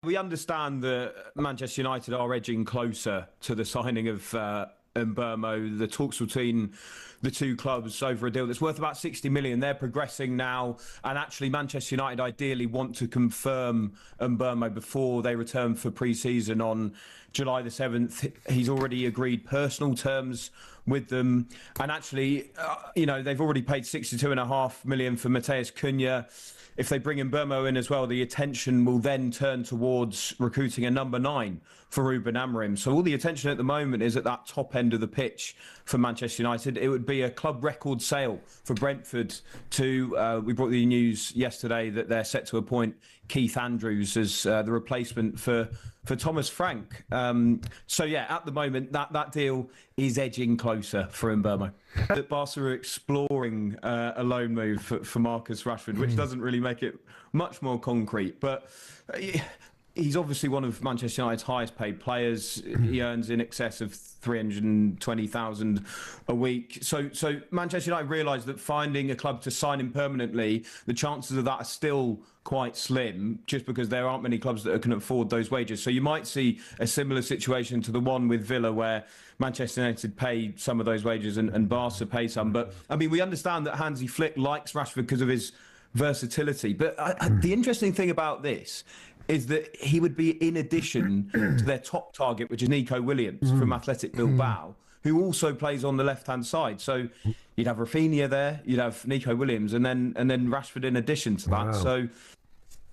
We understand that Manchester United are edging closer to the signing of MBEUMO. The talks between the two clubs over a deal that's worth about 60 million. They're progressing now, and actually Manchester United ideally want to confirm MBEUMO before they return for pre-season on July the 7th. He's already agreed personal terms with them, and actually, they've already paid 62.5 million for Matheus Cunha. If they bring MBEUMO in as well, the attention will then turn towards recruiting a number 9 for Ruben Amorim. So all the attention at the moment is at that top end of the pitch for Manchester United. It would be a club record sale for Brentford to, we brought the news yesterday that they're set to appoint Keith Andrews as the replacement for Thomas Frank. So yeah, at the moment, that deal is edging closer for MBEUMO. That Barca are exploring a loan move for Marcus Rashford, which doesn't really make it much more concrete. But he's obviously one of Manchester United's highest paid players. He earns in excess of 320,000 a week. So Manchester United realised that finding a club to sign him permanently, the chances of that are still quite slim, just because there aren't many clubs that can afford those wages. So you might see a similar situation to the one with Villa, where Manchester United pay some of those wages and Barca pay some. But I mean, we understand that Hansi Flick likes Rashford because of his versatility. But the interesting thing about this is that he would be in addition to their top target, which is Nico Williams from Athletic Bilbao, who also plays on the left-hand side. So you'd have Rafinha there, you'd have Nico Williams, and then Rashford in addition to that. Wow. So,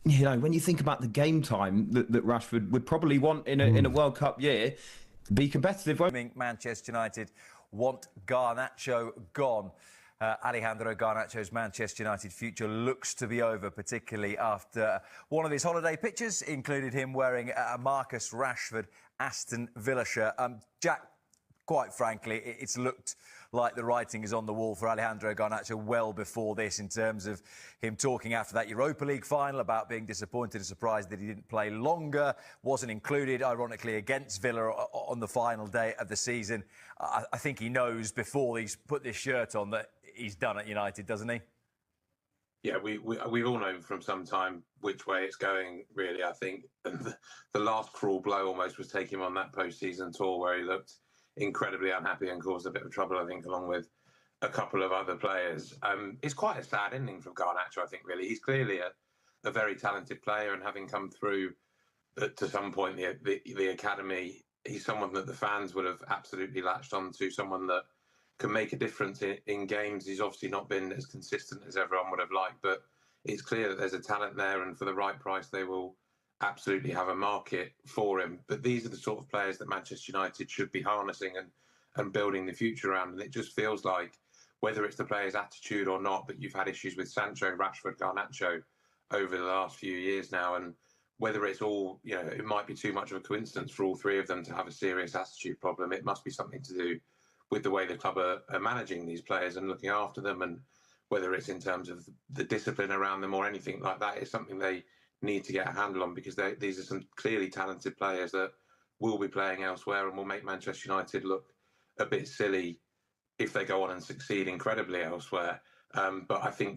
when you think about the game time that Rashford would probably want in a World Cup year, be competitive. I think Manchester United want Garnacho gone. Alejandro Garnacho's Manchester United future looks to be over, particularly after one of his holiday pictures included him wearing a Marcus Rashford Aston Villa shirt. Jack, quite frankly, it's looked like the writing is on the wall for Alejandro Garnacho well before this, in terms of him talking after that Europa League final about being disappointed and surprised that he didn't play longer, wasn't included, ironically, against Villa on the final day of the season. I think he knows before he's put this shirt on that he's done at United, doesn't he? Yeah, we've all known from some time which way it's going, really. I think the last cruel blow almost was taking him on that post-season tour, where he looked incredibly unhappy and caused a bit of trouble, I think, along with a couple of other players. It's quite a sad ending from Garnacho, I think, really. He's clearly a very talented player, and having come through to some point the academy, he's someone that the fans would have absolutely latched on to, someone that can make a difference in games. He's obviously not been as consistent as everyone would have liked, but it's clear that there's a talent there, and for the right price they will absolutely have a market for him. But these are the sort of players that Manchester United should be harnessing and building the future around. And it just feels like, whether it's the player's attitude or not, but you've had issues with Sancho, Rashford, Garnacho over the last few years now, and whether it's all, it might be too much of a coincidence for all three of them to have a serious attitude problem. It must be something to do with the way the club are managing these players and looking after them, and whether it's in terms of the discipline around them or anything like that, is something they need to get a handle on, because these are some clearly talented players that will be playing elsewhere and will make Manchester United look a bit silly if they go on and succeed incredibly elsewhere. But I think